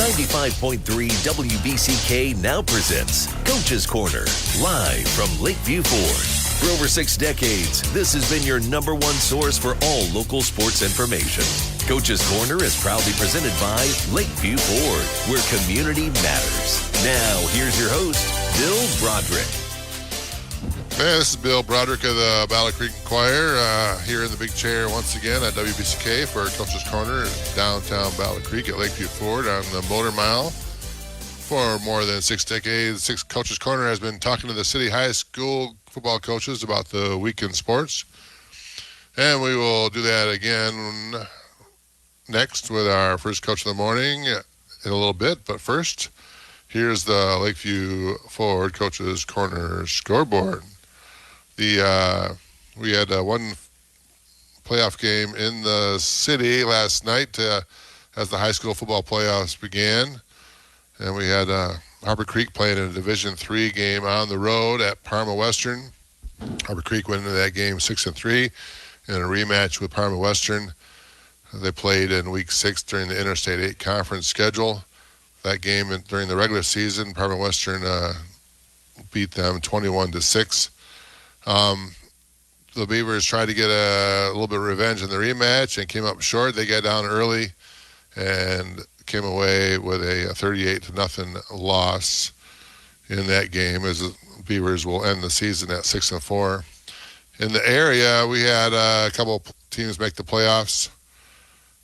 95.3 WBCK now presents Coach's Corner, live from Lakeview Ford. For over 6 decades, this has been your #1 source for all local sports information. Coach's Corner is proudly presented by Lakeview Ford, where community matters. Now, here's your host, Bill Broderick. Hey, this is Bill Broderick of the Battle Creek Enquirer, here in the big chair once again at WBCK for Coach's Corner in downtown Battle Creek at Lakeview Ford on the Motor Mile. For more than 6 decades, Coach's Corner has been talking to the city high school football coaches about the week in sports. And we will do that again next with our first coach of the morning in a little bit. But first, here's the Lakeview Ford Coach's Corner scoreboard. We had one playoff game in the city last night as the high school football playoffs began. And we had Harbor Creek playing in a Division III game on the road at Parma Western. Harbor Creek went into that game 6-3 in a rematch with Parma Western. They played in Week 6 during the Interstate 8 conference schedule. That game during the regular season, Parma Western beat them 21-6. The Beavers tried to get a little bit of revenge in the rematch and came up short. They got down early and came away with a 38-0 loss in that game, as the Beavers will end the season at 6-4. In the area, we had a couple teams make the playoffs.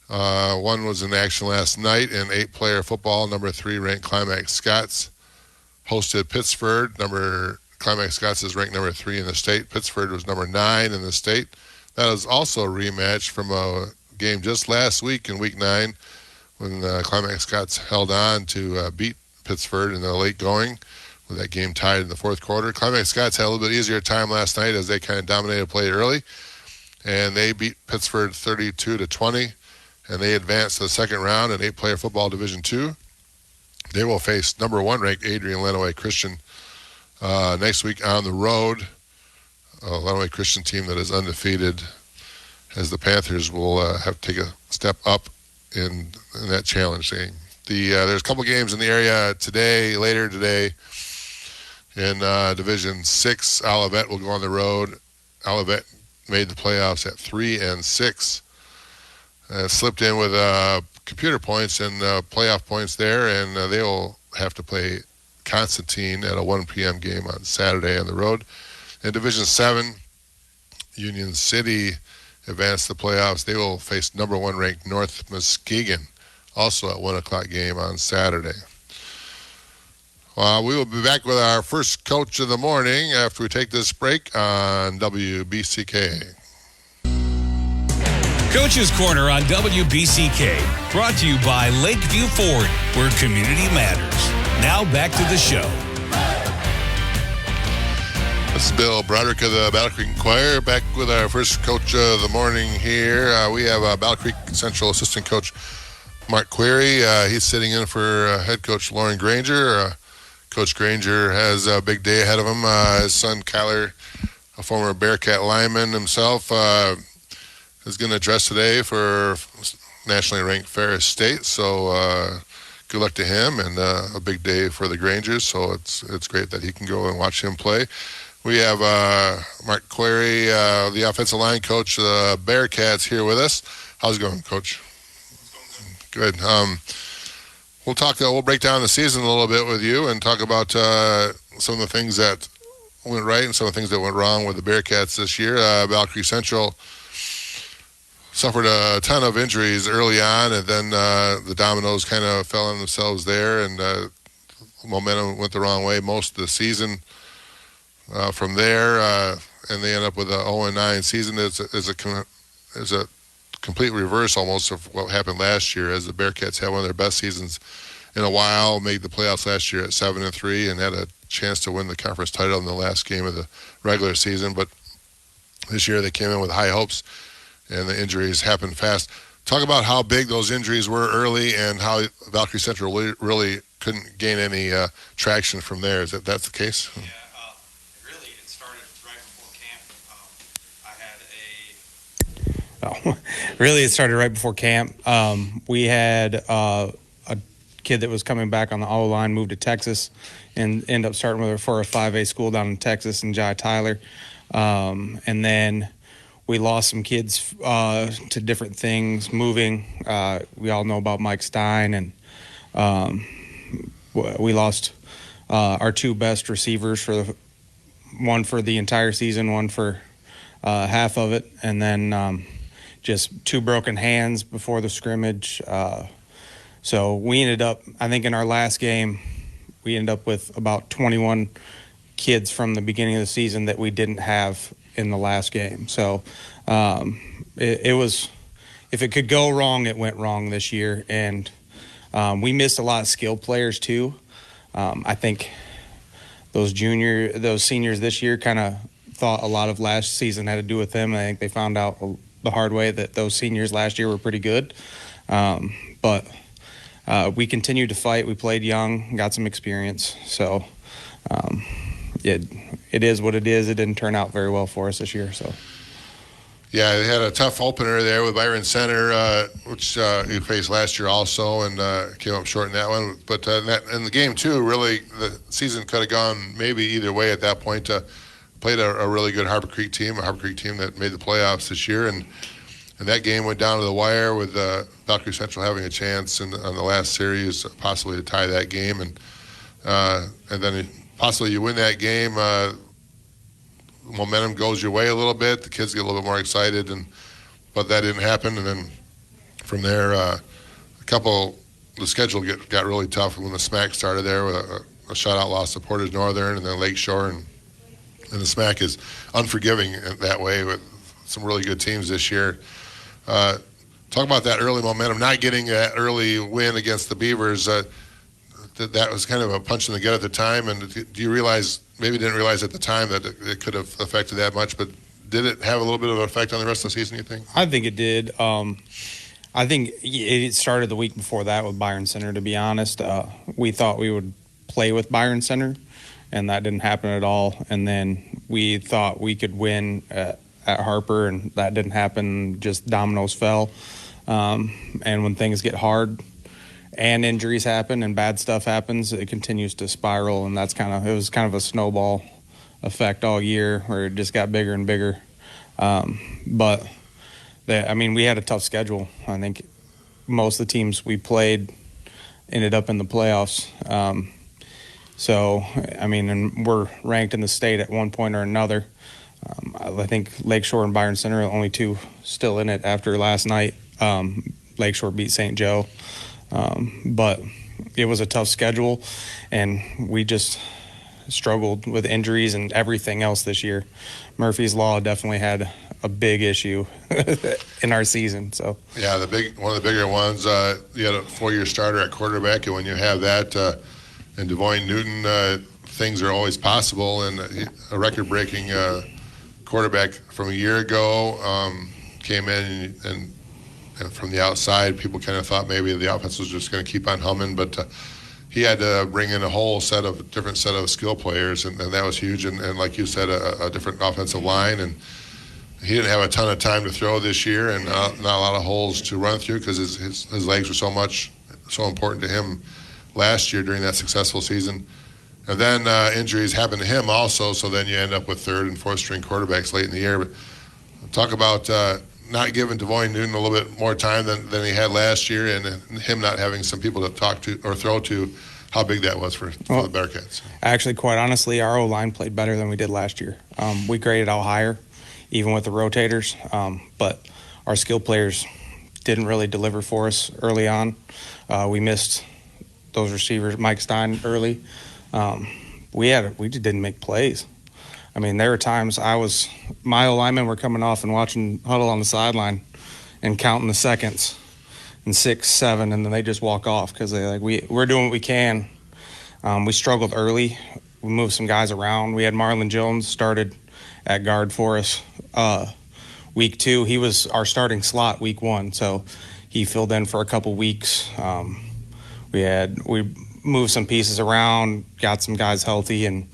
One was in action last night in 8-player football. Number 3 ranked Climax Scots hosted Pittsford. Climax Scots is ranked number 3 in the state. Pittsford was number 9 in the state. That was also a rematch from a game just last week in Week 9 when Climax Scots held on to beat Pittsford in the late going with that game tied in the fourth quarter. Climax Scots had a little bit easier time last night as they kind of dominated play early, and they beat Pittsford 32-20, and they advanced to the second round in 8-player football Division II. They will face number 1 ranked Adrian Lenawee Christian next week on the road. Lenawee Christian team that is undefeated, as the Panthers will have to take a step up in that challenge game. There's a couple games in the area later today. In Division 6, Olivet will go on the road. Olivet made the playoffs at 3-6. Slipped in with computer points and playoff points there, and they will have to play Constantine at a 1 p.m. game on Saturday on the road. In Division 7, Union City advanced the playoffs. They will face number 1 ranked North Muskegon, also at 1 o'clock game on Saturday. We will be back with our first coach of the morning after we take this break on WBCK. Coach's Corner on WBCK, brought to you by Lakeview Ford, where community matters. Now back to the show. This is Bill Broderick of the Battle Creek Enquirer, back with our first coach of the morning here. We have Battle Creek Central assistant coach Mark Query. He's sitting in for head coach Lauren Granger. Coach Granger has a big day ahead of him. His son Kyler, a former Bearcat lineman himself, is going to dress today for nationally ranked Ferris State. So good luck to him, and a big day for the Grangers. So it's great that he can go and watch him play. We have Mark Query, the offensive line coach of the Bearcats, here with us. How's it going, Coach? Good. We'll break down the season a little bit with you and talk about some of the things that went right and some of the things that went wrong with the Bearcats this year. Battle Creek Central suffered a ton of injuries early on, and then the dominoes kind of fell on themselves there, and momentum went the wrong way most of the season. From there, and they end up with an 0-9 season. Is a complete reverse almost of what happened last year, as the Bearcats had one of their best seasons in a while, made the playoffs last year at 7-3, and had a chance to win the conference title in the last game of the regular season. But this year they came in with high hopes, and the injuries happened fast. Talk about how big those injuries were early and how Valkyrie Central really couldn't gain any traction from there. Is that's the case? Yeah. Really, it started right before camp. Really, it started right before camp. We had a kid that was coming back on the O-line moved to Texas and ended up starting with her for a 5A school down in Texas, and Jai Tyler. And then we lost some kids to different things, moving. We all know about Mike Stein, and we lost our two best receivers, one for the entire season, one for half of it, and then just two broken hands before the scrimmage. So we ended up, I think in our last game, we ended up with about 21 kids from the beginning of the season that we didn't have in the last game. So it was, if it could go wrong, it went wrong this year. And we missed a lot of skilled players too. I think those seniors this year kind of thought a lot of last season had to do with them. I think they found out the hard way that those seniors last year were pretty good. But we continued to fight. We played young, got some experience. So it is what it is. It didn't turn out very well for us this year. So. Yeah, they had a tough opener there with Byron Center, which he faced last year also, and came up short in that one. But in the game, too, really, the season could have gone maybe either way at that point. Played a really good Harbor Creek team that made the playoffs this year. And that game went down to the wire with Valkyrie Central having a chance on the last series, possibly to tie that game. And then possibly you win that game. Momentum goes your way a little bit. The kids get a little bit more excited, but that didn't happen. And then from there, the schedule got really tough when the SMAC started there with a shutout loss to Portage Northern and then Lakeshore, and the SMAC is unforgiving in that way with some really good teams this year. Talk about that early momentum, not getting that early win against the Beavers. That was kind of a punch in the gut at the time. And do you realize, maybe didn't realize at the time that it could have affected that much, but did it have a little bit of an effect on the rest of the season, you think? I think it did. I think it started the week before that with Byron Center, to be honest. We thought we would play with Byron Center, and that didn't happen at all. And then we thought we could win at Harper, and that didn't happen. Just dominoes fell. And when things get hard and injuries happen and bad stuff happens, it continues to spiral, and it was kind of a snowball effect all year where it just got bigger and bigger. But we had a tough schedule. I think most of the teams we played ended up in the playoffs. And we're ranked in the state at one point or another. I think Lakeshore and Byron Center are the only two still in it after last night. Lakeshore beat St. Joe. But it was a tough schedule, and we just struggled with injuries and everything else this year. Murphy's Law definitely had a big issue in our season. So yeah, one of the bigger ones. You had a 4-year starter at quarterback, and when you have that, and Devoyne Newton, things are always possible. And a record-breaking quarterback from a year ago came in and from the outside, people kind of thought maybe the offense was just going to keep on humming, but he had to bring in a whole different set of skill players, and that was huge. And like you said, a different offensive line, and he didn't have a ton of time to throw this year, and not a lot of holes to run through because his legs were so important to him last year during that successful season. And then injuries happened to him also, so then you end up with third and fourth string quarterbacks late in the year. But talk about not giving Devoyne Newton a little bit more time than he had last year, and him not having some people to talk to or throw to, how big that was for the Bearcats. Actually, quite honestly, our O-line played better than we did last year. We graded out higher, even with the rotators, but our skill players didn't really deliver for us early on. We missed those receivers, Mike Stein, early. We just didn't make plays. I mean, there were times my O-linemen were coming off and watching huddle on the sideline and counting the seconds and 6, 7, and then they just walk off because we're doing what we can. We struggled early. We moved some guys around. We had Marlon Jones started at guard for us week 2. He was our starting slot week 1, so he filled in for a couple weeks. We moved some pieces around, got some guys healthy, and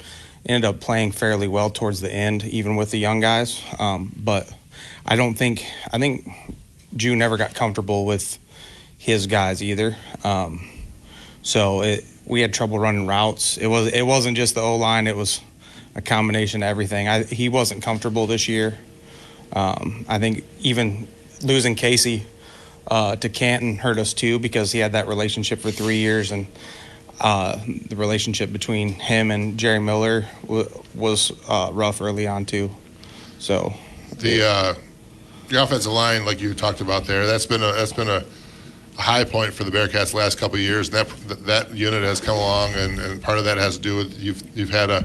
ended up playing fairly well towards the end, even with the young guys. But I think Drew never got comfortable with his guys either. So we had trouble running routes. It wasn't just the O-line. It was a combination of everything. He wasn't comfortable this year. I think even losing Casey to Canton hurt us too, because he had that relationship for 3 years, and the relationship between him and Jerry Miller was rough early on too. So the offensive line, like you talked about there, that's been a high point for the Bearcats the last couple of years. And that unit has come along, and part of that has to do with you've had a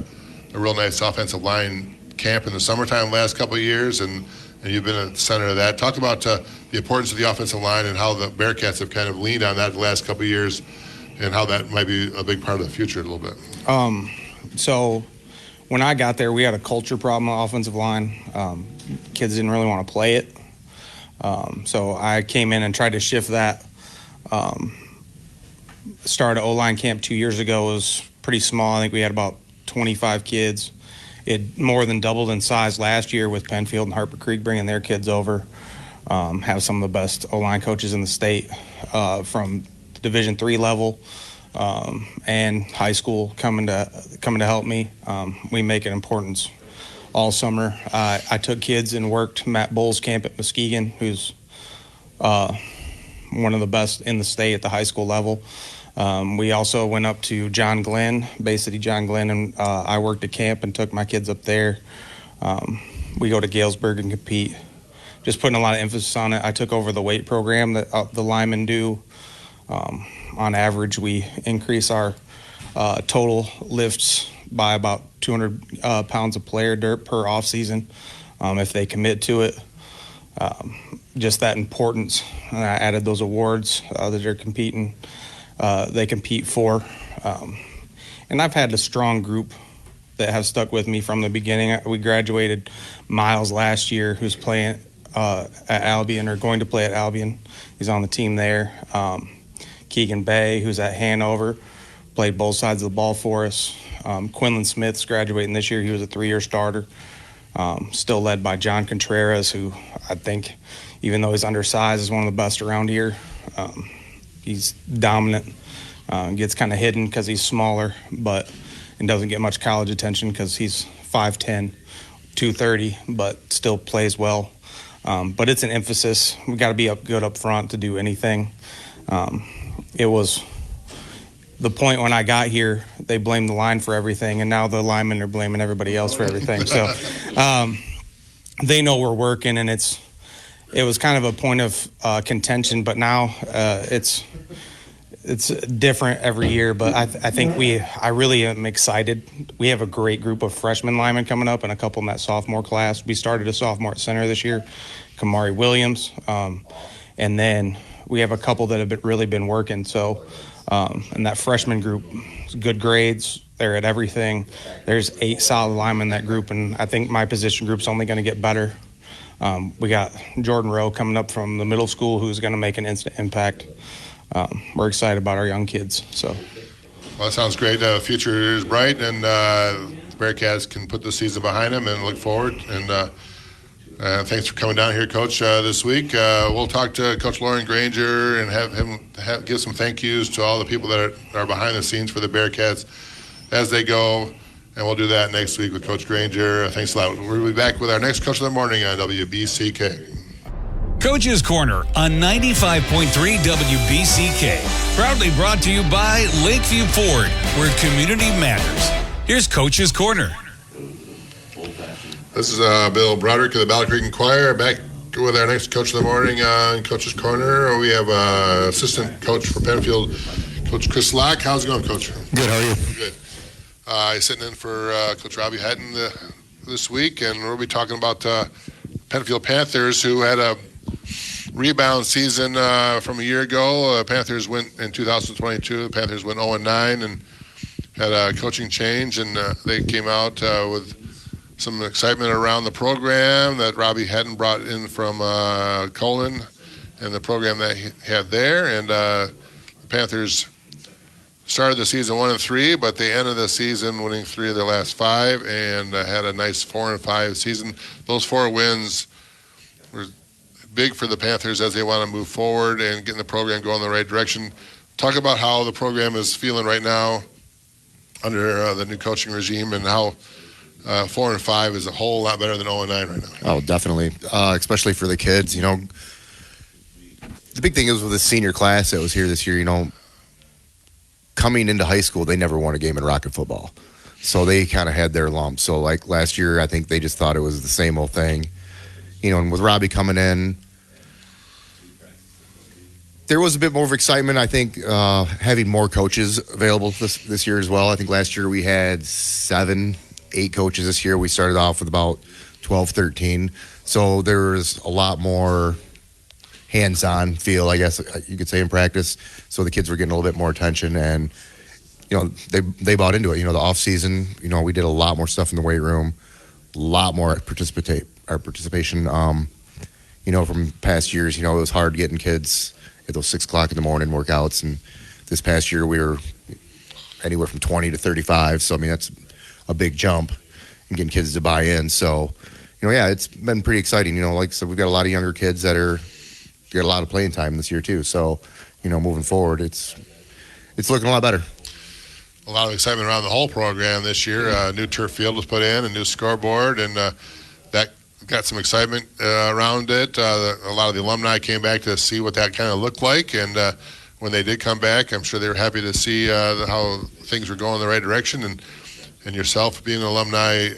real nice offensive line camp in the summertime the last couple of years, and you've been at the center of that. Talk about the importance of the offensive line and how the Bearcats have kind of leaned on that the last couple of years, and how that might be a big part of the future a little bit. So when I got there, we had a culture problem on the offensive line. Kids didn't really want to play it. So I came in and tried to shift that. Started O-line camp 2 years ago. It was pretty small. I think we had about 25 kids. It more than doubled in size last year with Penfield and Harper Creek bringing their kids over. Have some of the best O-line coaches in the state from Division III level and high school coming to help me. We make an importance all summer. I took kids and worked Matt Bull's camp at Muskegon, who's one of the best in the state at the high school level. We also went up to John Glenn, Bay City John Glenn, and I worked at camp and took my kids up there. We go to Galesburg and compete. Just putting a lot of emphasis on it. I took over the weight program that the linemen do. On average, we increase our total lifts by about 200 pounds of player dirt per off season if they commit to it. Just that importance. And I added those awards that they're competing. They compete for. And I've had a strong group that have stuck with me from the beginning. We graduated Miles last year, who's playing at Albion, or going to play at Albion. He's on the team there. Keegan Bay, who's at Hanover, played both sides of the ball for us. Quinlan Smith's graduating this year. He was a 3-year starter. Still led by John Contreras, who I think, even though he's undersized, is one of the best around here. He's dominant. Gets kind of hidden because he's smaller, and doesn't get much college attention because he's 5'10", 230, but still plays well. But it's an emphasis. We've got to be good up front to do anything. It was the point when I got here, they blamed the line for everything, and now the linemen are blaming everybody else for everything. So they know we're working, and it was kind of a point of contention, but now it's different every year. But I think I really am excited. We have a great group of freshman linemen coming up and a couple in that sophomore class. We started a sophomore at center this year, Kamari Williams, and then we have a couple that have really been working. So, and that freshman group, good grades. They're at everything. There's 8 solid linemen in that group, and I think my position group's only going to get better. We got Jordan Rowe coming up from the middle school, who's going to make an instant impact. We're excited about our young kids. So, well, that sounds great. The future is bright, and the Bearcats can put the season behind them and look forward. And thanks for coming down here, Coach, this week. We'll talk to Coach Lauren Granger and have him give some thank yous to all the people that are behind the scenes for the Bearcats as they go. And we'll do that next week with Coach Granger. Thanks a lot. We'll be back with our next Coach of the Morning on WBCK. Coach's Corner on 95.3 WBCK. Proudly brought to you by Lakeview Ford, where community matters. Here's Coach's Corner. This is Bill Broderick of the Battle Creek Enquirer, back with our next Coach of the Morning on Coach's Corner. We have assistant coach for Penfield, Coach Chris Locke. How's it going, Coach? Good, how are you? Good. He's sitting in for Coach Robbie Hatton this week, and we'll be talking about Penfield Panthers, who had a rebound season from a year ago. Panthers went in 2022. The Panthers went 0-9 and had a coaching change, and they came out with some excitement around the program that Robbie Hatton brought in from Colon and the program that he had there. And the Panthers started the season 1-3, but they ended the season winning 3 of their last 5 and had a nice 4-5 season. Those 4 wins were big for the Panthers as they want to move forward and get the program going in the right direction. talk about how the program is feeling right now under the new coaching regime, and how 4-5 is a whole lot better than 0-9 right now. Oh, definitely, especially for the kids. You know, the big thing is with the senior class that was here this year. You know, coming into high school, they never won a game in Rocket football, so they kind of had their lump. So like last year, I think they just thought it was the same old thing. You know, and with Robbie coming in, there was a bit more of excitement, I think, having more coaches available this year as well. I think last year we had 7, 8 coaches. This year we started off with about 12, 13. So there was a lot more hands-on feel, I guess you could say, in practice. So the kids were getting a little bit more attention, and, you know, they bought into it. You know, the off-season, you know, we did a lot more stuff in the weight room, a lot more participation, you know, from past years. You know, it was hard getting kids at those 6 o'clock in the morning workouts, and this past year we were anywhere from 20 to 35. So I mean, that's a big jump in getting kids to buy in. So, you know, yeah, it's been pretty exciting. You know, like I said, we've got a lot of younger kids that get a lot of playing time this year too. So, you know, moving forward, it's looking a lot better. A lot of excitement around the whole program this year. New turf field was put in, a new scoreboard, and that got some excitement around it. A lot of the alumni came back to see what that kind of looked like, and when they did come back, I'm sure they were happy to see how things were going in the right direction. And yourself being an alumni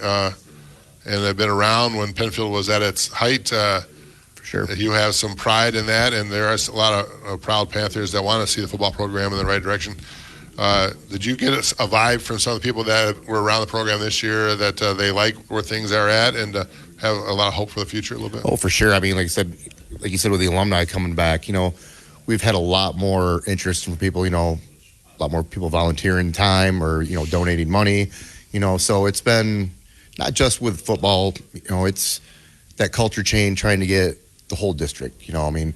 and have been around when Penfield was at its height, for sure, you have some pride in that, and there are a lot of proud Panthers that want to see the football program in the right direction. Did you get a vibe from some of the people that were around the program this year that they like where things are at, and have a lot of hope for the future a little bit? Oh, for sure. I mean, like you said, with the alumni coming back, you know, we've had a lot more interest from people, you know, a lot more people volunteering time or, you know, donating money, you know, so it's been not just with football, you know, it's that culture change, trying to get the whole district, you know. I mean,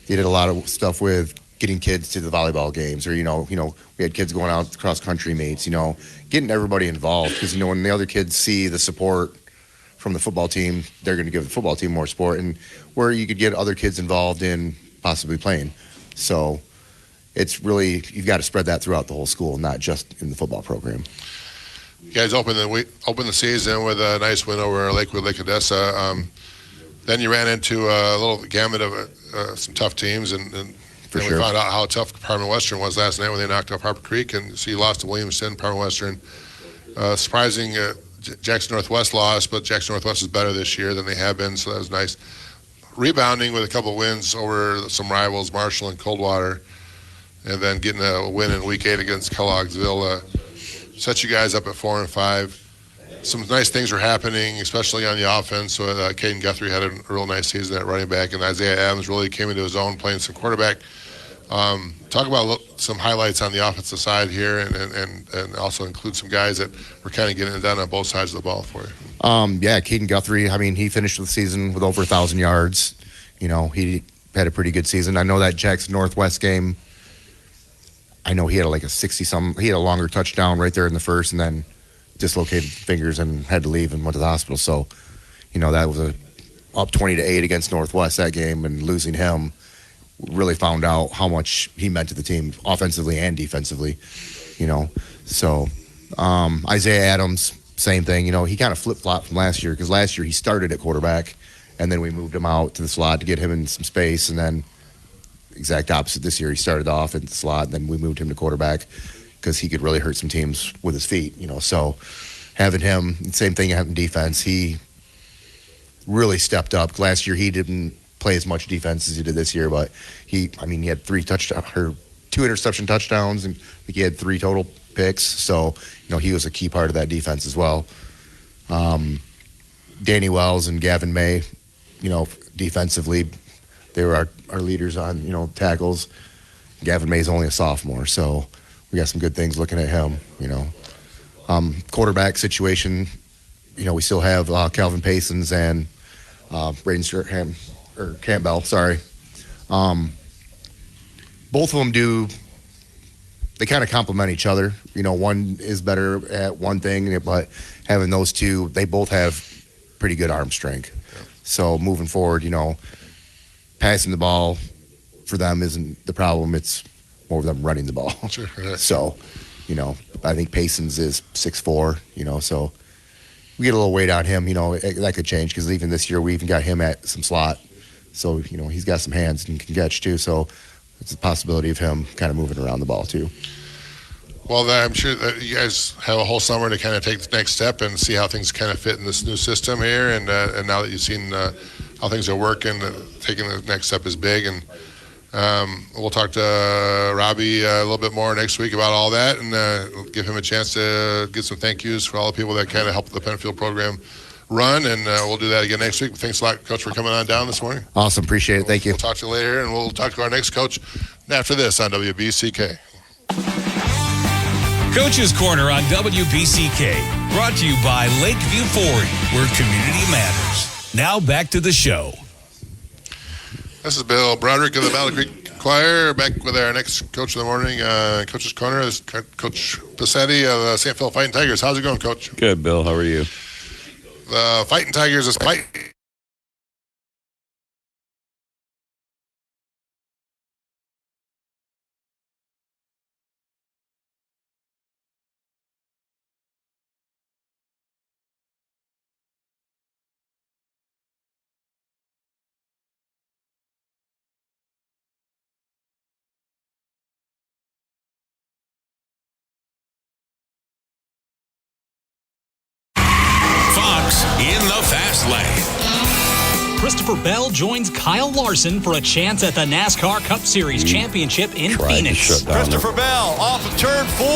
they did a lot of stuff with getting kids to the volleyball games, or, you know, we had kids going out cross country meets, you know, getting everybody involved, because, you know, when the other kids see the support from the football team, they're going to give the football team more support, and where you could get other kids involved in possibly playing. So it's really, you've got to spread that throughout the whole school, not just in the football program. You guys opened the season with a nice win over Lakewood, Lake Odessa. Then you ran into a little gamut of some tough teams, and For we sure. found out how tough Parma Western was last night when they knocked off Harper Creek, and so you lost to Williamston. Parma Western, surprising. Jackson Northwest lost, but Jackson Northwest is better this year than they have been, so that was nice. Rebounding with a couple of wins over some rivals, Marshall and Coldwater, and then getting a win in Week 8 against Kellogg'sville set you guys up at 4-5. Some nice things are happening, especially on the offense. So Caden Guthrie had a real nice season at running back, and Isaiah Adams really came into his own playing some quarterback. Talk about some highlights on the offensive side here, and also include some guys that were kind of getting it done on both sides of the ball for you. Yeah, Caden Guthrie, I mean, he finished the season with over 1,000 yards. You know, he had a pretty good season. I know that Jackson Northwest game, I know he had like a 60-some, he had a longer touchdown right there in the first, and then dislocated fingers and had to leave and went to the hospital. So, you know, that was up 20-8 against Northwest that game, and losing him really found out how much he meant to the team offensively and defensively, you know. So Isaiah Adams, same thing. You know, he kind of flip-flopped from last year, because last year he started at quarterback, and then we moved him out to the slot to get him in some space, and then exact opposite this year. He started off in the slot, and then we moved him to quarterback because he could really hurt some teams with his feet, you know. So having him, same thing happened in defense. He really stepped up. Last year he didn't play as much defense as he did this year, but he had 2 interception touchdowns, and I think he had 3 total picks. So, you know, he was a key part of that defense as well. Danny Wells and Gavin May, you know, defensively, they were our leaders on, you know, tackles. Gavin May's only a sophomore, so we got some good things looking at him, you know. Quarterback situation, you know, we still have Calvin Paysons and Braden Campbell, sorry. Both of them they kind of complement each other. You know, one is better at one thing, but having those two, they both have pretty good arm strength. Yeah. So moving forward, you know, passing the ball for them isn't the problem. It's more of them running the ball. Sure. Yeah. So, I think Payson's is 6'4", so we get a little weight on him, that could change because even this year we even got him at some slot. So, he's got some hands and can catch too. So it's a possibility of him kind of moving around the ball too. Well, I'm sure that you guys have a whole summer to kind of take the next step and see how things kind of fit in this new system here. And now that you've seen how things are working, taking the next step is big. And we'll talk to Robbie a little bit more next week about all that, and give him a chance to get some thank yous for all the people that kind of helped the Penfield program run. And we'll do that again next week. Thanks a lot, Coach, for coming on down this morning. Awesome. Appreciate it. Thank you. We'll talk to you later, and we'll talk to our next coach after this on WBCK. Coach's Corner on WBCK, brought to you by Lakeview Ford, where community matters. Now back to the show. This is Bill Broderick of the Battle Creek Enquirer, back with our next coach of the morning, Coach's Corner. This is Coach Passetti of the St. Phil Fighting Tigers. How's it going, Coach? Good, Bill. How are you? The Fighting Tigers is fighting. In the fast lane. Christopher Bell joins Kyle Larson for a chance at the NASCAR Cup Series championship in Phoenix. Christopher Bell off of turn 4.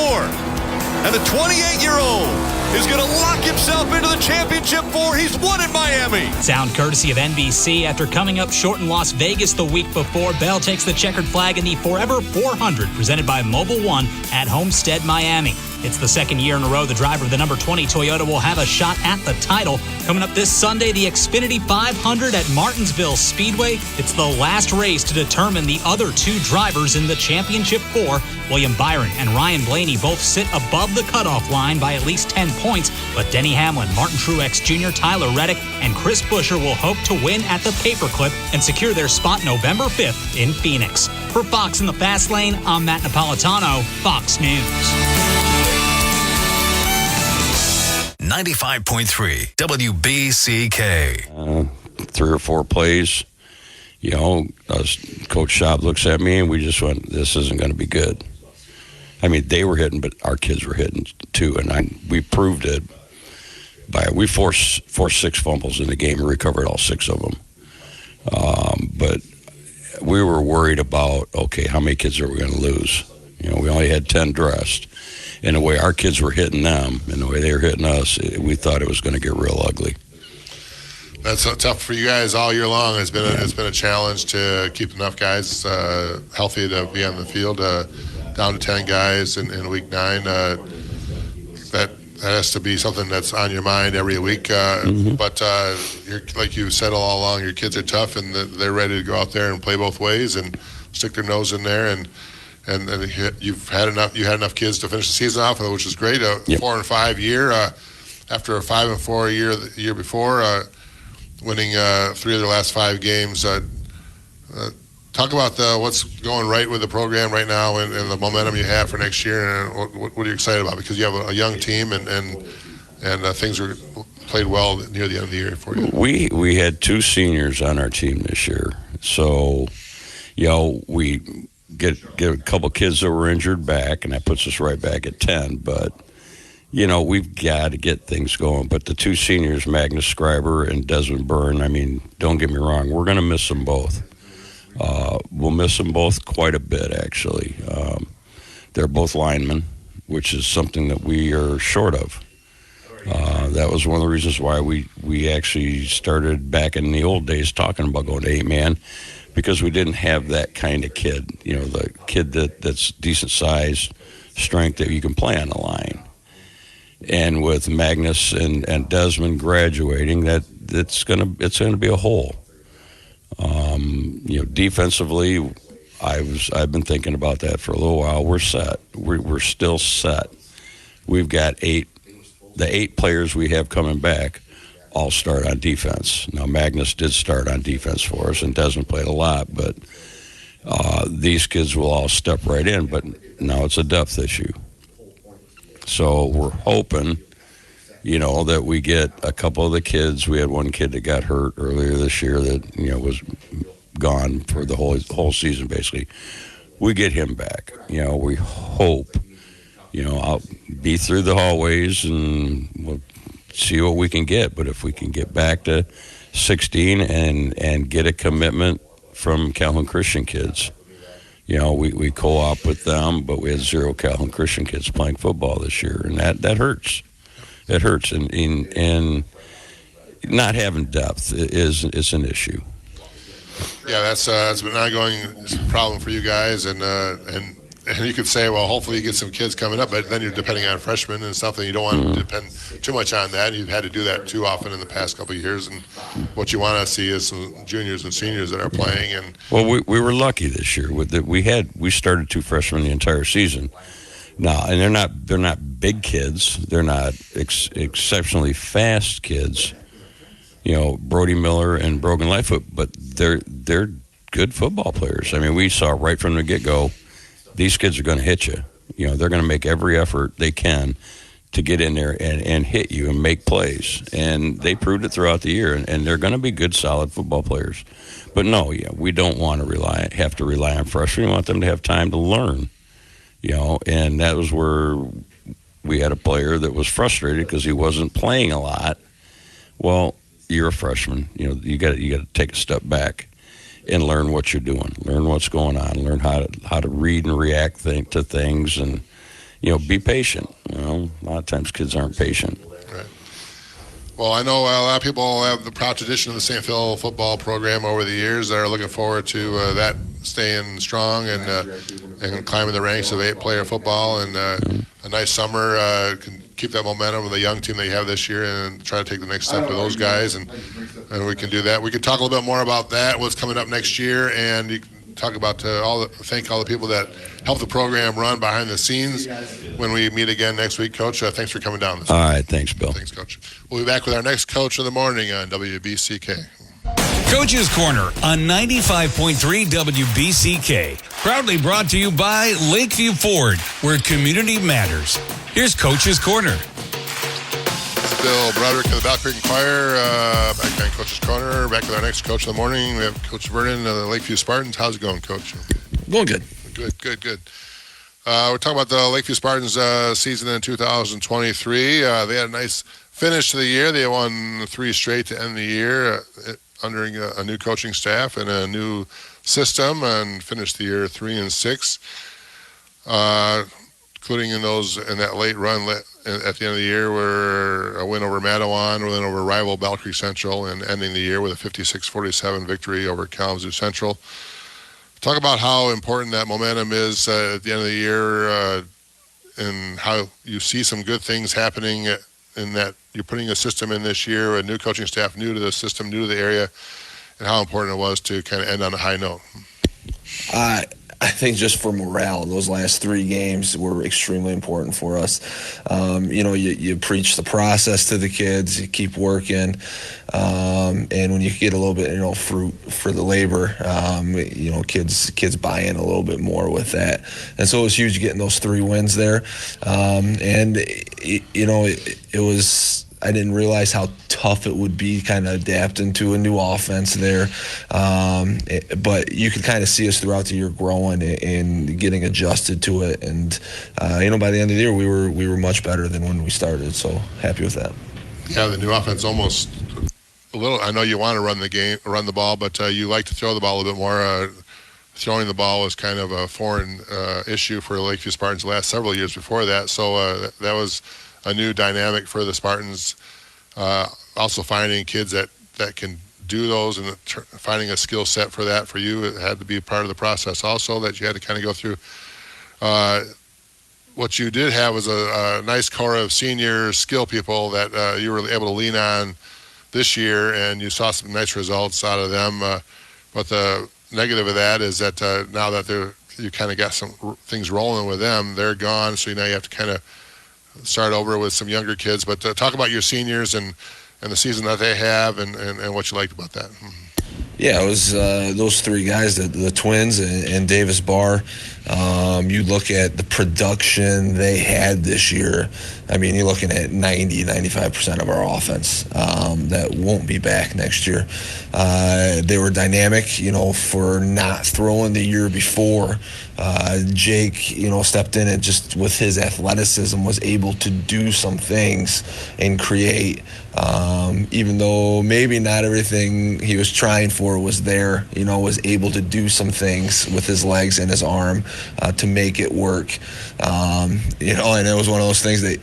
And the 28-year-old is going to lock himself into the championship 4. He's won in Miami. Sound courtesy of NBC. After coming up short in Las Vegas the week before, Bell takes the checkered flag in the Forever 400 presented by Mobil 1 at Homestead, Miami. It's the second year in a row the driver of the number 20 Toyota will have a shot at the title. Coming up this Sunday, the Xfinity 500 at Martinsville Speedway. It's the last race to determine the other two drivers in the Championship 4. William Byron and Ryan Blaney both sit above the cutoff line by at least 10 points, but Denny Hamlin, Martin Truex Jr., Tyler Reddick, and Chris Buescher will hope to win at the paperclip and secure their spot November 5th in Phoenix. For Fox in the Fast Lane, I'm Matt Napolitano, Fox News. 95.3 WBCK. 3 or 4 plays, Coach Schaub looks at me and we just went, this isn't going to be good. I mean, they were hitting, but our kids were hitting too, and we proved it we forced 6 fumbles in the game and recovered all 6 of them. But we were worried about, okay, how many kids are we going to lose? We only had 10 dressed. And the way our kids were hitting them and the way they were hitting us, we thought it was going to get real ugly. That's tough for you guys all year long. It's been a challenge to keep enough guys healthy to be on the field. Down to 10 guys in week 9. That has to be something that's on your mind every week. But like you said all along, your kids are tough and they're ready to go out there and play both ways and stick their nose in there. And you had enough kids to finish the season off, which is great. 4-5 year after a 5-4 year the year before, winning 3 of their last 5 games. Talk about what's going right with the program right now and the momentum you have for next year, and what are you excited about? Because you have a young team and things were played well near the end of the year for you. We had 2 seniors on our team this year, so we get a couple kids that were injured back, and that puts us right back at 10. But we've got to get things going. But the 2 seniors, Magnus Schreiber and Desmond Byrne, I mean, don't get me wrong, we're going to miss them both. We'll miss them both quite a bit, actually. They're both linemen, which is something that we are short of. That was one of the reasons why we actually started back in the old days talking about going to 8-man, because we didn't have that kind of kid, the kid that's decent size, strength that you can play on the line. And with Magnus and Desmond graduating, it's gonna be a hole. Defensively, I've been thinking about that for a little while. We're set. We're still set. We've got the 8 players we have coming back all start on defense. Now, Magnus did start on defense for us, and Desmond played a lot, but these kids will all step right in. But now it's a depth issue. So we're hoping, that we get a couple of the kids. We had one kid that got hurt earlier this year that, was gone for the whole season, basically. We get him back. We hope, I'll be through the hallways and we'll see what we can get. But if we can get back to 16 and get a commitment from Calhoun Christian kids, we co-op with them, but we had 0 Calhoun Christian kids playing football this year, and that hurts. It hurts, and not having depth is an issue. Yeah, that's been an ongoing problem for you guys, and you could say, well, hopefully you get some kids coming up, but then you're depending on freshmen and stuff, and you don't want to depend too much on that. You've had to do that too often in the past couple of years, and what you want to see is some juniors and seniors that are playing. And well, we were lucky this year with that. We started 2 freshmen the entire season. Now, and they're not big kids. They're not exceptionally fast kids. Brody Miller and Brogan Lightfoot, but they're good football players. I mean, we saw right from the get-go, these kids are going to hit you. They're going to make every effort they can to get in there and hit you and make plays. And they proved it throughout the year, and they're going to be good, solid football players. But no, we don't want to have to rely on freshmen. We want them to have time to learn. And that was where we had a player that was frustrated because he wasn't playing a lot. Well, you're a freshman. You got to take a step back and learn what you're doing, learn what's going on, learn how to read and react to things, and be patient. A lot of times kids aren't patient. Right. Well, I know a lot of people have the proud tradition of the St. Phil football program over the years. They're looking forward to that staying strong and climbing the ranks of 8-player football, and a nice summer can keep that momentum with the young team that you have this year and try to take the next step with those guys, and we can do that. We can talk a little bit more about that, what's coming up next year, and you can talk about thank all the people that help the program run behind the scenes when we meet again next week. Coach, thanks for coming down. All right, thanks, Bill. Thanks, Coach. We'll be back with our next Coach of the Morning on WBCK. Coach's Corner on 95.3 WBCK. Proudly brought to you by Lakeview Ford, where community matters. Here's Coach's Corner. This is Bill Broderick of the Battle Creek Enquirer, back on Coach's Corner. Back with our next Coach of the Morning. We have Coach Vernon of the Lakeview Spartans. How's it going, Coach? Going good. Good. We're talking about the Lakeview Spartans season in 2023. They had a nice finish to the year. They won 3 straight to end the year under a new coaching staff and a new system, and finished the year 3-6, including in that late run at the end of the year, where a win over Madawan, a win over rival Battle Creek Central, and ending the year with a 56-47 victory over Kalamazoo Central. Talk about how important that momentum is at the end of the year, and how you see some good things happening in that you're putting a system in this year, a new coaching staff, new to the system, new to the area, and how important it was to kind of end on a high note. I think just for morale, those last 3 games were extremely important for us. You preach the process to the kids, you keep working, and when you get a little bit, fruit for the labor, kids buy in a little bit more with that. And so it was huge getting those 3 wins there. It was, I didn't realize how tough it would be kind of adapting to a new offense there. But you could kind of see us throughout the year growing and getting adjusted to it. And, by the end of the year, we were much better than when we started. So happy with that. Yeah, the new offense almost a little, I know you want to run the ball, but you like to throw the ball a little bit more. Throwing the ball was kind of a foreign issue for the Lakeview Spartans the last several years before that. So that was a new dynamic for the Spartans. Also finding kids that can do those, and finding a skill set for that for you, it had to be part of the process also that you had to kind of go through. What you did have was a nice core of senior skill people that you were able to lean on this year, and you saw some nice results out of them. But the negative of that is that now that you kind of got some things rolling with them, they're gone, so now you have to kind of start over with some younger kids. But talk about your seniors and the season that they have, and what you liked about that. Yeah, it was those three guys, the twins and Davis Barr. You look at the production they had this year. I mean, you're looking at 95% of our offense that won't be back next year. They were dynamic, for not throwing the year before. Jake, stepped in and just with his athleticism was able to do some things and create. Even though maybe not everything he was trying for was there, was able to do some things with his legs and his arm to make it work. And it was one of those things that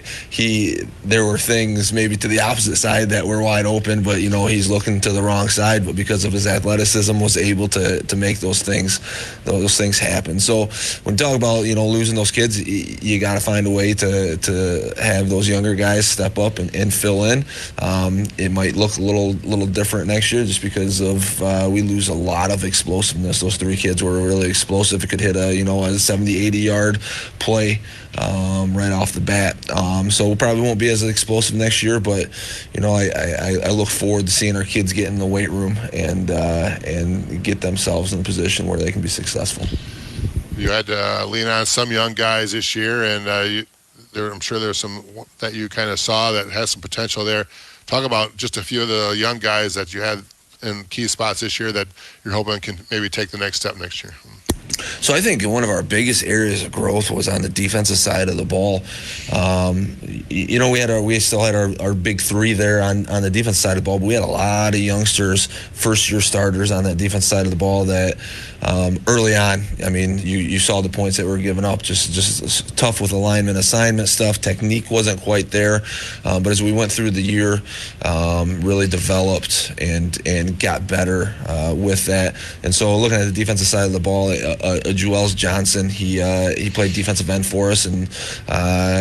there were things maybe to the opposite side that were wide open, but he's looking to the wrong side, but because of his athleticism was able to make those things happen. So when you talk about, losing those kids, you got to find a way to have those younger guys step up and fill in. It might look a little different next year just because of we lose a lot of explosiveness. Those three kids were really explosive. It could hit a 70, 80-yard play right off the bat. So we probably won't be as explosive next year, but I look forward to seeing our kids get in the weight room and get themselves in a position where they can be successful. You had to lean on some young guys this year, and I'm sure there's some that you kind of saw that has some potential there. Talk about just a few of the young guys that you had in key spots this year that you're hoping can maybe take the next step next year. So I think one of our biggest areas of growth was on the defensive side of the ball. We still had our big three there on the defense side of the ball, but we had a lot of youngsters, first-year starters on that defense side of the ball that early on, I mean, you saw the points that were given up, just tough with alignment, assignment stuff. Technique wasn't quite there, but as we went through the year, really developed and got better with that. And so looking at the defensive side of the ball, Juelz Johnson, he played defensive end for us, and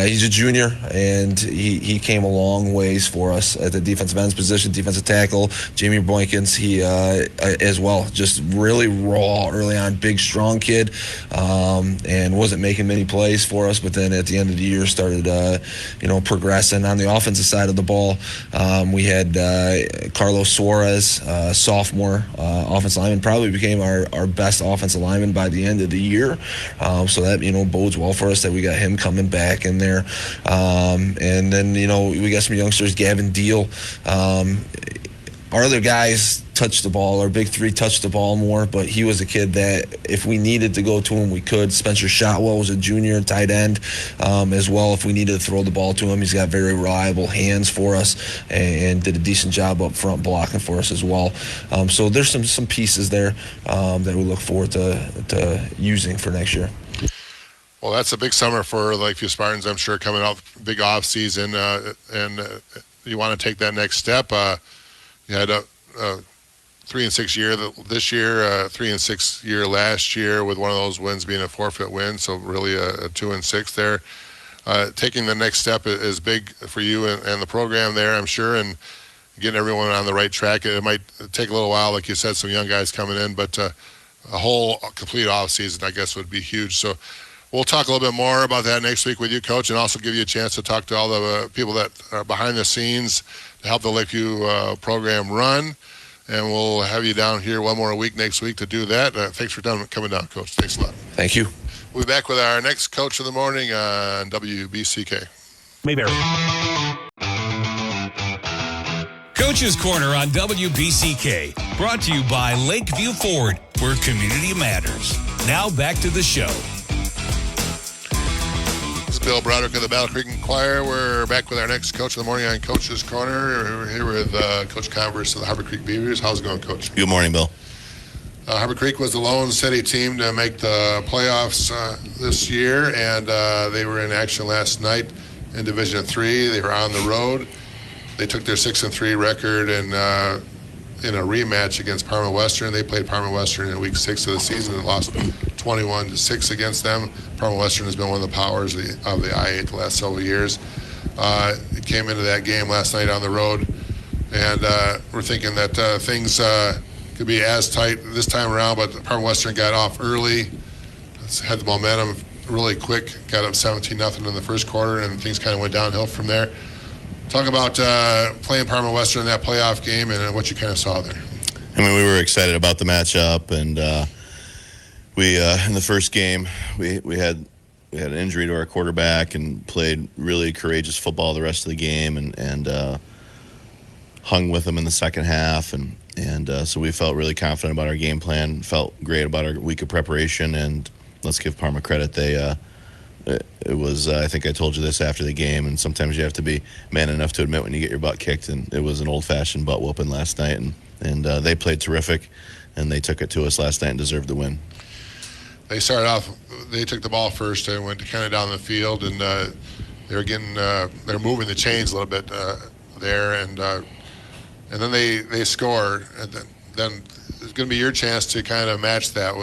he's a junior, and he came a long ways for us at the defensive ends position, defensive tackle. Jamie Boykins, he as well, just really raw early on, big, strong kid, and wasn't making many plays for us, but then at the end of the year started, progressing. On the offensive side of the ball, we had Carlos Suarez, sophomore offensive lineman, probably became our best offensive lineman by the end of the year. So that, bodes well for us that we got him coming back in there. And then, we got some youngsters, Gavin Deal. Our other guys touched the ball. Our big three touched the ball more, but he was a kid that if we needed to go to him, we could. Spencer Shotwell was a junior tight end as well. If we needed to throw the ball to him, he's got very reliable hands for us and did a decent job up front blocking for us as well. So there's some pieces there that we look forward to using for next year. Well, that's a big summer for Lakeview Spartans, I'm sure, coming out, big off season, and you want to take that next step. You had a 3-6 year this year, 3-6 year last year, with one of those wins being a forfeit win. So really a 2-6 there. Taking the next step is big for you and the program there, I'm sure, and getting everyone on the right track. It might take a little while, like you said, some young guys coming in, but a whole complete off season, I guess, would be huge. So we'll talk a little bit more about that next week with you, Coach, and also give you a chance to talk to all the people that are behind the scenes to help the Lakeview program run. And we'll have you down here one more week next week to do that. Thanks for coming down, Coach. Thanks a lot. Thank you. We'll be back with our next Coach of the Morning on WBCK. Mayberry. Coach's Corner on WBCK. Brought to you by Lakeview Ford, where community matters. Now back to the show. This is Bill Broderick of the Battle Creek Enquirer. We're back with our next Coach of the Morning on Coach's Corner. We're here with Coach Converse of the Harbor Creek Beavers. How's it going, Coach? Good morning, Bill. Harbor Creek was the lone city team to make the playoffs this year, and they were in action last night in Division III. They were on the road. They took their 6-3 record and in a rematch against Parma Western. They played Parma Western in week 6 of the season and lost 21-6 against them. Parma Western has been one of the powers of the I-8 the last several years. It came into that game last night on the road, and we're thinking that things could be as tight this time around, but Parma Western got off early, had the momentum really quick, got up 17-0 in the first quarter, and things kind of went downhill from there. Talk about playing Parma Western in that playoff game and what you kind of saw there. I mean, we were excited about the matchup, and we in the first game we had an injury to our quarterback and played really courageous football the rest of the game, and hung with them in the second half, and so we felt really confident about our game plan, felt great about our week of preparation, and let's give Parma credit. It was, I think I told you this after the game, and sometimes you have to be man enough to admit when you get your butt kicked, and it was an old-fashioned butt whooping last night, and they played terrific, and they took it to us last night and deserved the win. They started off, they took the ball first and went kind of down the field, and they're moving the chains a little bit there, and then they score, and then it's going to be your chance to kind of match that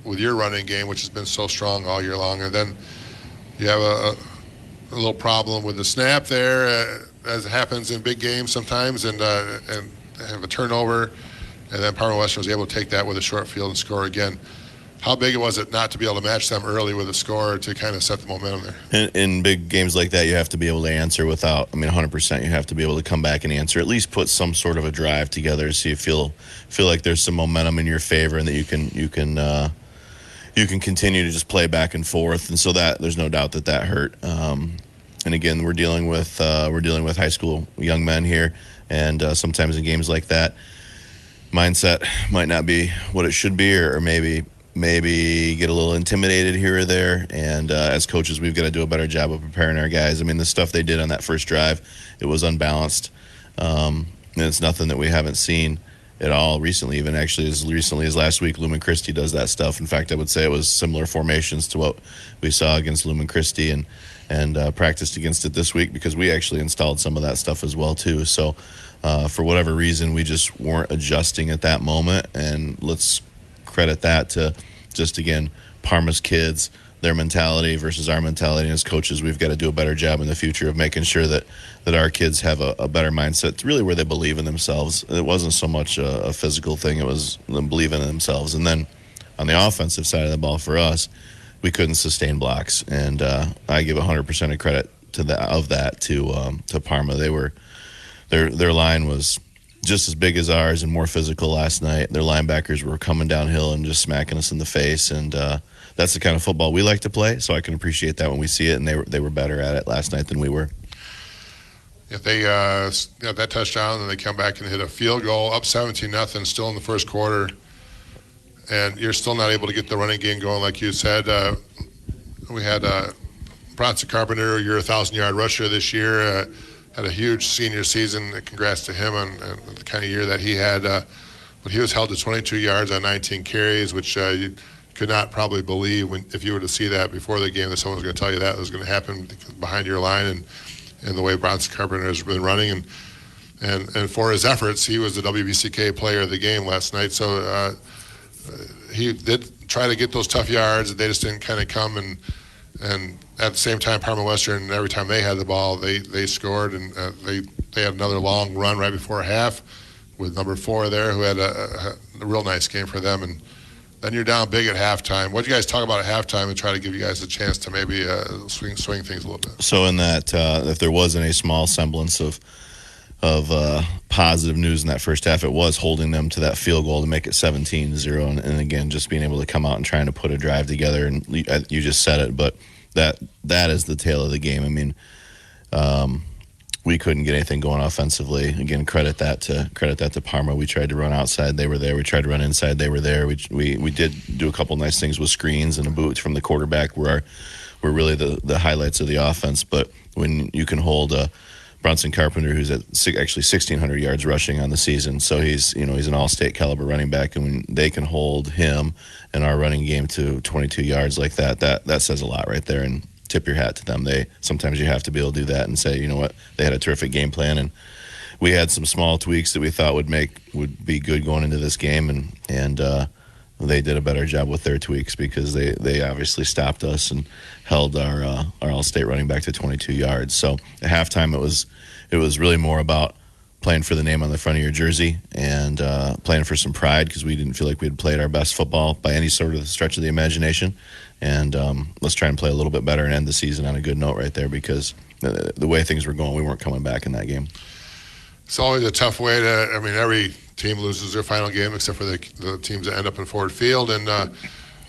with your running game, which has been so strong all year long, and then you have a little problem with the snap there, as it happens in big games sometimes, and have a turnover, and then Parma Western was able to take that with a short field and score again. How big was it not to be able to match them early with a score to kind of set the momentum there? In big games like that, you have to be able to answer without, 100%. You have to be able to come back and answer, at least put some sort of a drive together, so you feel like there's some momentum in your favor, and that you can continue to just play back and forth. And so that there's no doubt that hurt. And again, we're dealing with high school young men here, and sometimes in games like that, mindset might not be what it should be, or maybe get a little intimidated here or there. And as coaches, we've got to do a better job of preparing our guys. I mean, the stuff they did on that first drive, it was unbalanced. And it's nothing that we haven't seen at all recently. Even actually as recently as last week, Lumen Christi does that stuff. In fact, I would say it was similar formations to what we saw against Lumen Christi, and practiced against it this week, because we actually installed some of that stuff as well too. So for whatever reason, we just weren't adjusting at that moment, and let's credit that to just, again, Parma's kids, their mentality versus our mentality. And as coaches, we've got to do a better job in the future of making sure that our kids have a better mindset, really where they believe in themselves. It wasn't so much a physical thing, it was them believing in themselves. And then on the offensive side of the ball for us, we couldn't sustain blocks, and I give 100% of credit to Parma. Their line was just as big as ours and more physical last night. Their linebackers were coming downhill and just smacking us in the face, and that's the kind of football we like to play, so I can appreciate that when we see it, and they were better at it last night than we were. If they got that touchdown, and they come back and hit a field goal, up 17-0, still in the first quarter, and you're still not able to get the running game going, like you said. We had Bronson Carpenter, your 1,000-yard rusher this year, had a huge senior season. Congrats to him on the kind of year that he had. But he was held to 22 yards on 19 carries, which you could not probably believe if you were to see that before the game, that someone was going to tell you that was going to happen behind your line, and the way Bronson Carpenter has been running. And for his efforts, he was the WBCK player of the game last night. So he did try to get those tough yards. They just didn't kind of come, and at the same time, Parma Western, every time they had the ball, they scored, and they had another long run right before half with number 4 there, who had a real nice game for them. And then you're down big at halftime. What do you guys talk about at halftime and try to give you guys a chance to maybe swing things a little bit? So in that, if there wasn't a small semblance of positive news in that first half, it was holding them to that field goal to make it 17-0, and again, just being able to come out and trying to put a drive together. And you just said it, but that is the tale of the game. I mean, we couldn't get anything going offensively. Again, credit that to Parma. We tried to run outside, they were there. We tried to run inside, they were there. We did do a couple nice things with screens and a boot from the quarterback were really the highlights of the offense. But when you can hold Bronson Carpenter, who's at actually 1,600 yards rushing on the season, so he's an all-state caliber running back, and when they can hold him and our running game to 22 yards like that says a lot right there. And tip your hat to them. Sometimes you have to be able to do that and say, you know what, they had a terrific game plan, and we had some small tweaks that we thought would be good going into this game, and they did a better job with their tweaks, because they obviously stopped us and held our all-state running back to 22 yards. So at halftime, it was really more about playing for the name on the front of your jersey and playing for some pride, because we didn't feel like we had played our best football by any sort of stretch of the imagination. And let's try and play a little bit better and end the season on a good note right there, because the way things were going, we weren't coming back in that game. It's always a tough way to, every team loses their final game, except for the teams that end up in Ford Field, and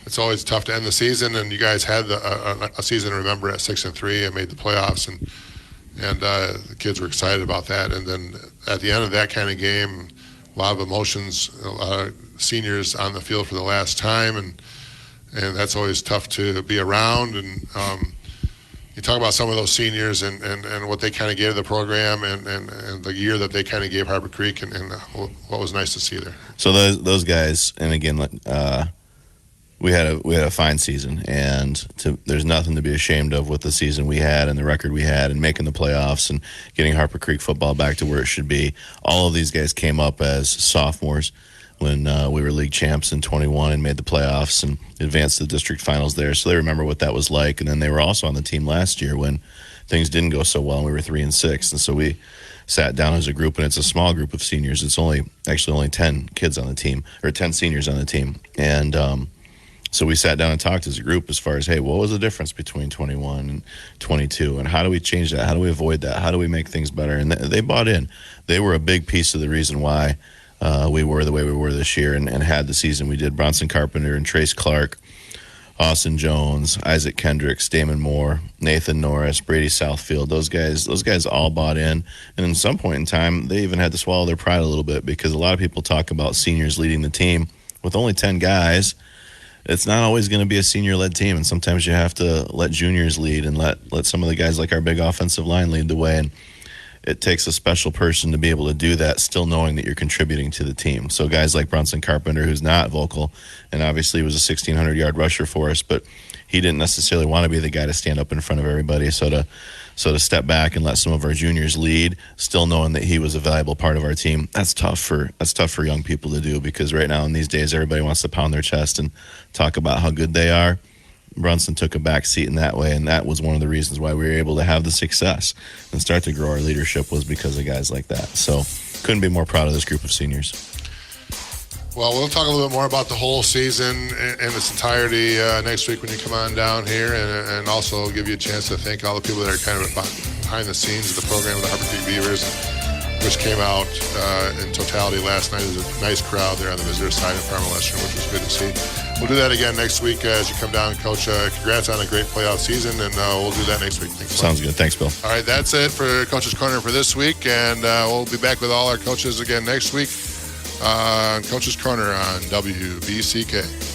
it's always tough to end the season. And you guys had a season to remember at 6-3 and made the playoffs, and the kids were excited about that. And then at the end of that kind of game, a lot of emotions, a lot of seniors on the field for the last time, and that's always tough to be around. And you talk about some of those seniors and what they kind of gave the program and the year that they kind of gave Harbor Creek and what was nice to see there. So those guys, and again, we had a fine season, and there's nothing to be ashamed of with the season we had and the record we had and making the playoffs and getting Harper Creek football back to where it should be. All of these guys came up as sophomores when we were league champs in 21 and made the playoffs and advanced to the district finals there. So they remember what that was like. And then they were also on the team last year when things didn't go so well and we were 3-6. And so we sat down as a group, and it's a small group of seniors. It's only 10 kids on the team, or 10 seniors on the team. And so we sat down and talked as a group as far as, hey, what was the difference between 21 and 22? And how do we change that? How do we avoid that? How do we make things better? And they bought in. They were a big piece of the reason why we were the way we were this year and had the season we did. Bronson Carpenter and Trace Clark, Austin Jones, Isaac Kendricks, Damon Moore, Nathan Norris, Brady Southfield. Those guys all bought in. And at some point in time, they even had to swallow their pride a little bit, because a lot of people talk about seniors leading the team. With only 10 guys, it's not always going to be a senior-led team, and sometimes you have to let juniors lead and let some of the guys like our big offensive line lead the way. And it takes a special person to be able to do that, still knowing that you're contributing to the team. So guys like Bronson Carpenter, who's not vocal, and obviously was a 1,600-yard rusher for us, but he didn't necessarily want to be the guy to stand up in front of everybody. So to step back and let some of our juniors lead, still knowing that he was a valuable part of our team, that's tough for young people to do, because right now in these days everybody wants to pound their chest and talk about how good they are. Brunson took a back seat in that way, and that was one of the reasons why we were able to have the success and start to grow our leadership, was because of guys like that. So couldn't be more proud of this group of seniors. Well, we'll talk a little bit more about the whole season in its entirety next week when you come on down here, and also give you a chance to thank all the people that are kind of behind the scenes of the program, the Harper Creek Beavers, which came out in totality last night. There was a nice crowd there on the visitor side in Farmer Lester, which was good to see. We'll do that again next week as you come down. Coach, congrats on a great playoff season, and we'll do that next week. Thanks. Sounds good. Thanks, Bill. All right, that's it for Coach's Corner for this week, and we'll be back with all our coaches again next week on Coach's Corner on WBCK.